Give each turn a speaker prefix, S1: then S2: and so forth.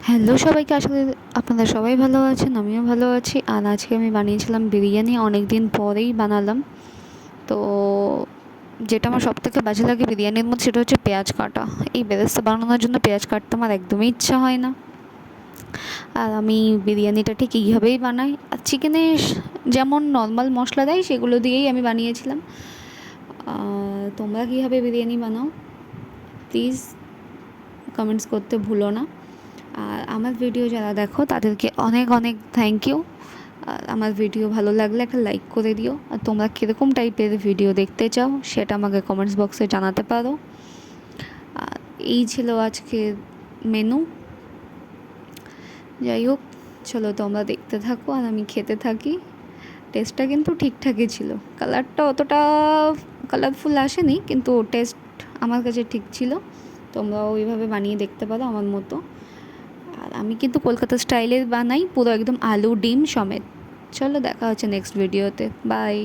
S1: Hello সবাইকে, আসলে আপনারা সবাই ভালো আছেন, আমিও ভালো আছি। আর আজকে আমি বানিয়েছিলাম বিরিয়ানি, অনেক দিন পরেই বানালাম। তো যেটা আমার সবথেকে বাজে লাগে বিরিয়ানির মধ্যে সেটা হচ্ছে পেঁয়াজ কাটা। এই বেরেস্তা বানানোর জন্য পেঁয়াজ কাটতে আমার একদমই ইচ্ছা হয় না। আর আমি বিরিয়ানিটা ঠিক এইভাবেই বানাই। আর চিকেনে যেমন নর্মাল মশলা দেয় সেগুলো দিয়েই আমি বানিয়েছিলাম। তোমরা কীভাবে বিরিয়ানি বানাও প্লিজ কমেন্টস করতে ভুলো না। আর আমার ভিডিও যারা দেখো তাদেরকে অনেক অনেক থ্যাংক ইউ। আর আমার ভিডিও ভালো লাগলে একটা লাইক করে দিও। আর তোমরা কীরকম টাইপের ভিডিও দেখতে চাও সেটা আমাকে কমেন্টস বক্সে জানাতে পারো। আর এই ছিল আজকের মেনু। যাই হোক, চলো তোমরা দেখতে থাকো আর আমি খেতে থাকি। টেস্টটা কিন্তু ঠিকঠাকই ছিল, কালারটা অতটা কালারফুল আসেনি, কিন্তু টেস্ট আমার কাছে ঠিক ছিল। তোমরাও ওইভাবে বানিয়ে দেখতে পারো আমার মতো। আর আমি কিন্তু কলকাতা স্টাইলের বানাই, পুরো একদম আলু ডিম সমেত। চলো দেখা হচ্ছে নেক্সট ভিডিওতে, বাই।